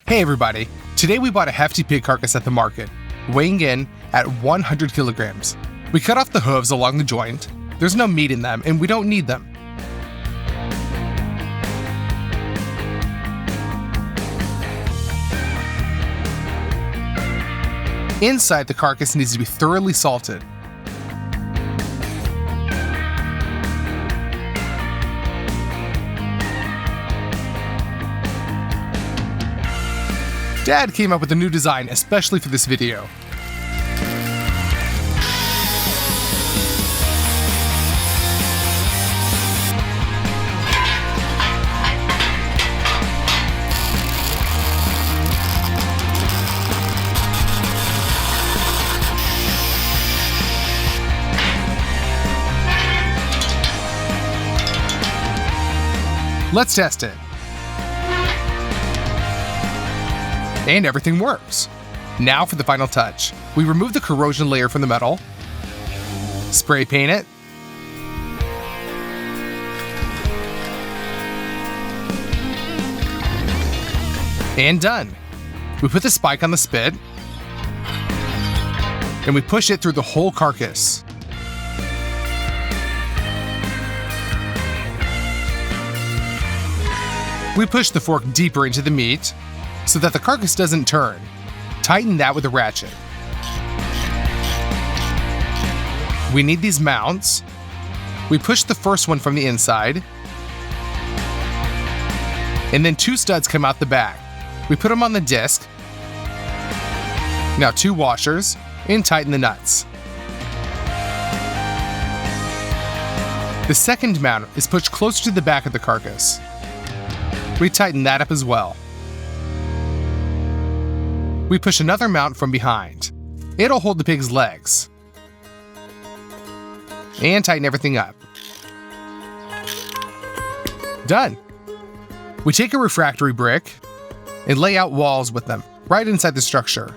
Hey everybody, today we bought a hefty pig carcass at the market, weighing in at 100 kilograms. We cut off the hooves along the joint. There's no meat in them and we don't need them. Inside, the carcass needs to be thoroughly salted. Dad came up with a new design especially for this video. Let's test it. And everything works. Now for the final touch. We remove the corrosion layer from the metal, spray paint it, and done. We put the spike on the spit, and we push it through the whole carcass. We push the fork deeper into the meat so that the carcass doesn't turn. Tighten that with a ratchet. We need these mounts. We push the first one from the inside, and then two studs come out the back. We put them on the disc. Now 2 washers, and tighten the nuts. The second mount is pushed closer to the back of the carcass. We tighten that up as well. We push another mount from behind. It'll hold the pig's legs. And tighten everything up. Done. We take a refractory brick and lay out walls with them, right inside the structure.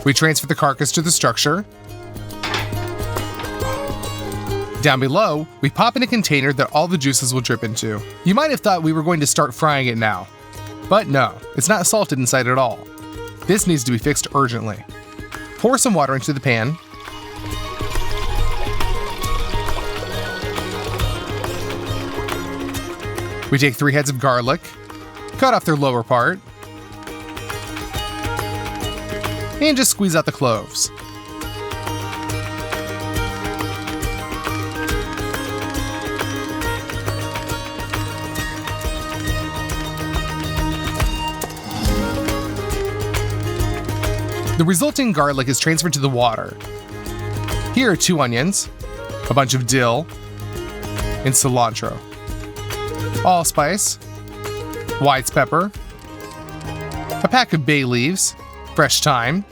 We transfer the carcass to the structure. Down below, we pop in a container that all the juices will drip into. You might have thought we were going to start frying it now. But no, it's not salted inside at all. This needs to be fixed urgently. Pour some water into the pan. We take 3 heads of garlic, cut off their lower part, and just squeeze out the cloves. The resulting garlic is transferred to the water. Here are 2 onions, a bunch of dill, and cilantro. Allspice, white pepper, a pack of bay leaves, fresh thyme,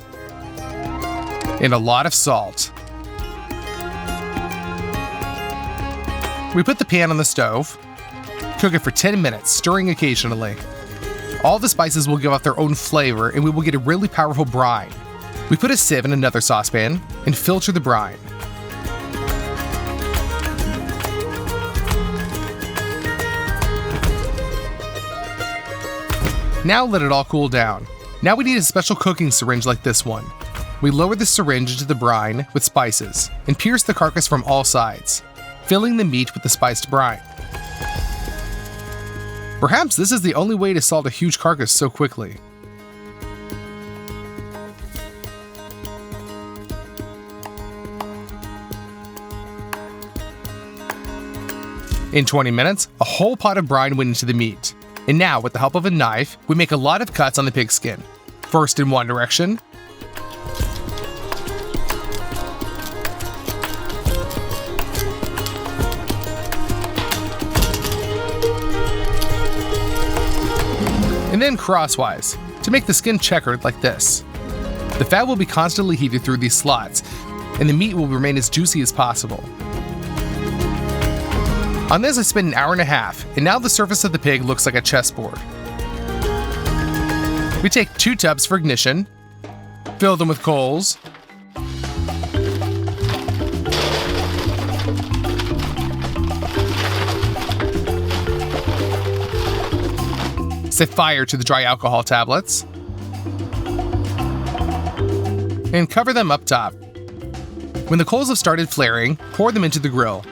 and a lot of salt. We put the pan on the stove, cook it for 10 minutes, stirring occasionally. All the spices will give off their own flavor and we will get a really powerful brine. We put a sieve in another saucepan and filter the brine. Now let it all cool down. Now we need a special cooking syringe like this one. We lower the syringe into the brine with spices and pierce the carcass from all sides, filling the meat with the spiced brine. Perhaps this is the only way to salt a huge carcass so quickly. In 20 minutes, a whole pot of brine went into the meat. And now, with the help of a knife, we make a lot of cuts on the pig skin. First in one direction, and then crosswise, to make the skin checkered like this. The fat will be constantly heated through these slots, and the meat will remain as juicy as possible. On this I spent an hour and a half, and now the surface of the pig looks like a chessboard. We take 2 tubs for ignition, fill them with coals, Set fire to the dry alcohol tablets. And cover them up top. When the coals have started flaring, pour them into the grill.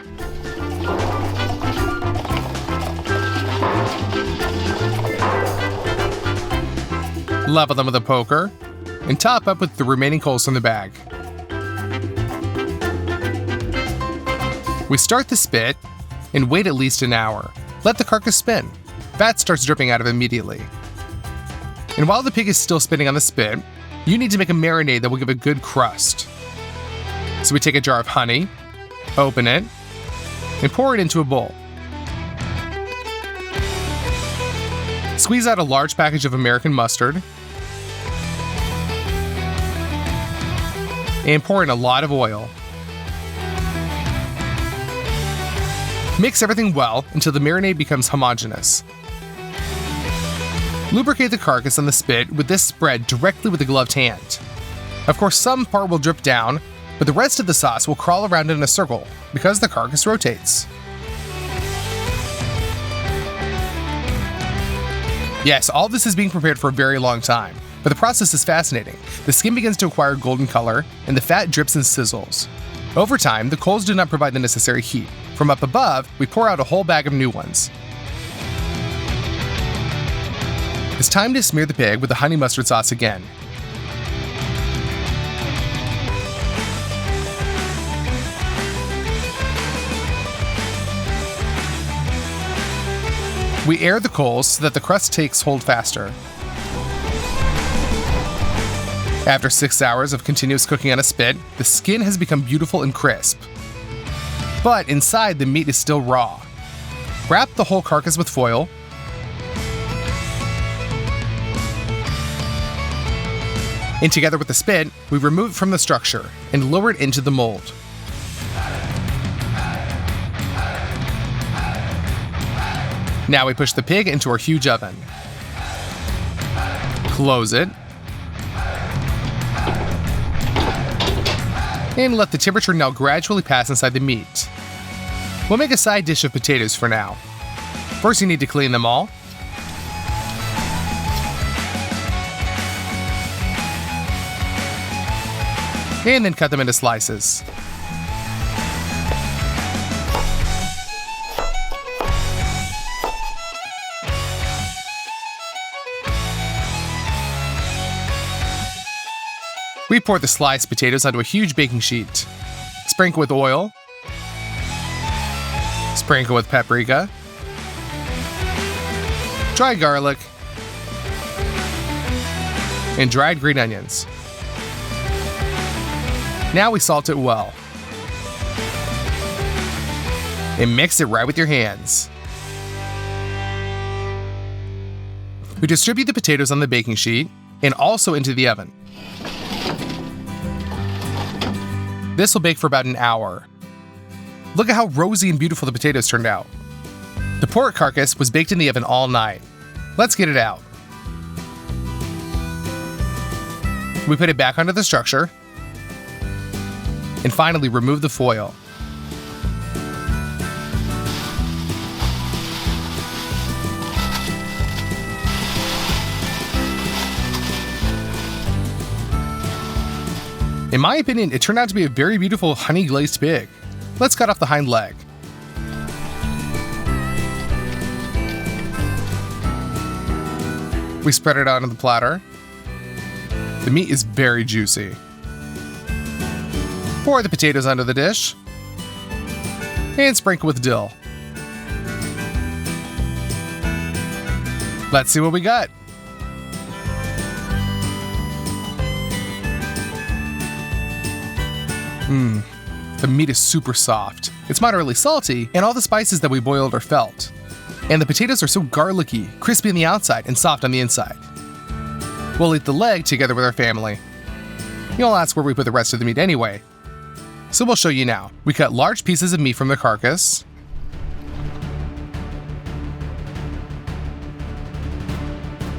Level them with a poker, and top up with the remaining coals from the bag. We start the spit and wait at least an hour. Let the carcass spin. Fat starts dripping out of it immediately. And while the pig is still spinning on the spit, you need to make a marinade that will give a good crust. So we take a jar of honey, open it, and pour it into a bowl. Squeeze out a large package of American mustard, and pour in a lot of oil. Mix everything well until the marinade becomes homogeneous. Lubricate the carcass on the spit with this spread directly with a gloved hand. Of course, some part will drip down, but the rest of the sauce will crawl around in a circle because the carcass rotates. Yes, all this is being prepared for a very long time, but the process is fascinating. The skin begins to acquire golden color, and the fat drips and sizzles. Over time, the coals do not provide the necessary heat. From up above, we pour out a whole bag of new ones. It's time to smear the pig with the honey mustard sauce again. We air the coals so that the crust takes hold faster. After 6 hours of continuous cooking on a spit, the skin has become beautiful and crisp. But inside, the meat is still raw. Wrap the whole carcass with foil. And together with the spit, we remove it from the structure and lower it into the mold. Now we push the pig into our huge oven. Close it. And let the temperature now gradually pass inside the meat. We'll make a side dish of potatoes for now. First, you need to clean them all. And then cut them into slices. We pour the sliced potatoes onto a huge baking sheet. Sprinkle with oil. Sprinkle with paprika. Dry garlic. And dried green onions. Now we salt it well. And mix it right with your hands. We distribute the potatoes on the baking sheet and also into the oven. This will bake for about an hour. Look at how rosy and beautiful the potatoes turned out. The pork carcass was baked in the oven all night. Let's get it out. We put it back onto the structure. And finally remove the foil. In my opinion, it turned out to be a very beautiful honey glazed pig. Let's cut off the hind leg. We spread it out on the platter. The meat is very juicy. Pour the potatoes onto the dish. And sprinkle with dill. Let's see what we got. The meat is super soft. It's moderately salty, and all the spices that we boiled are felt. And the potatoes are so garlicky, crispy on the outside and soft on the inside. We'll eat the leg together with our family. You'll ask where we put the rest of the meat anyway. So we'll show you now. We cut large pieces of meat from the carcass.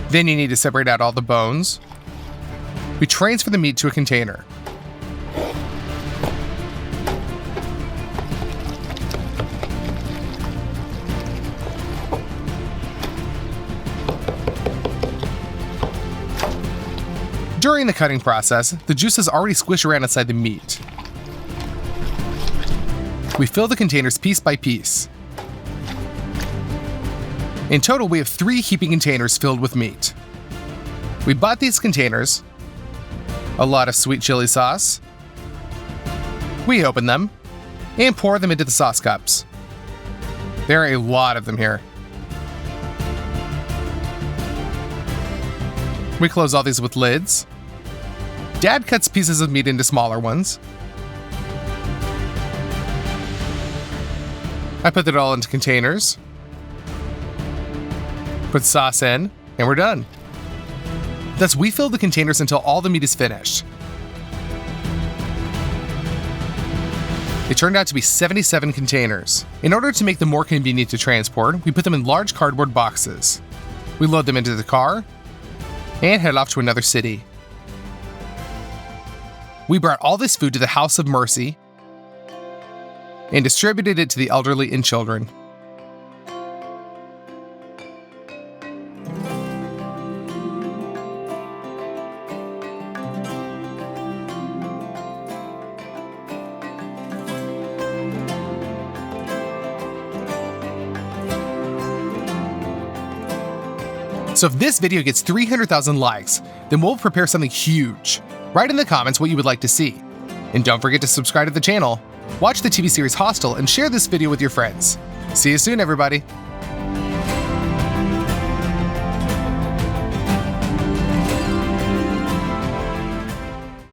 Then you need to separate out all the bones. We transfer the meat to a container. During the cutting process, the juices already squish around inside the meat. We fill the containers piece by piece. In total, we have 3 heaping containers filled with meat. We bought these containers, a lot of sweet chili sauce. We open them and pour them into the sauce cups. There are a lot of them here. We close all these with lids. Dad cuts pieces of meat into smaller ones. I put it all into containers. Put sauce in, and we're done. Thus, we fill the containers until all the meat is finished. It turned out to be 77 containers. In order to make them more convenient to transport, we put them in large cardboard boxes. We load them into the car and head off to another city. We brought all this food to the House of Mercy and distributed it to the elderly and children. So if this video gets 300,000 likes, then we'll prepare something huge. Write in the comments what you would like to see. And don't forget to subscribe to the channel, watch the TV series Hostel, and share this video with your friends. See you soon, everybody!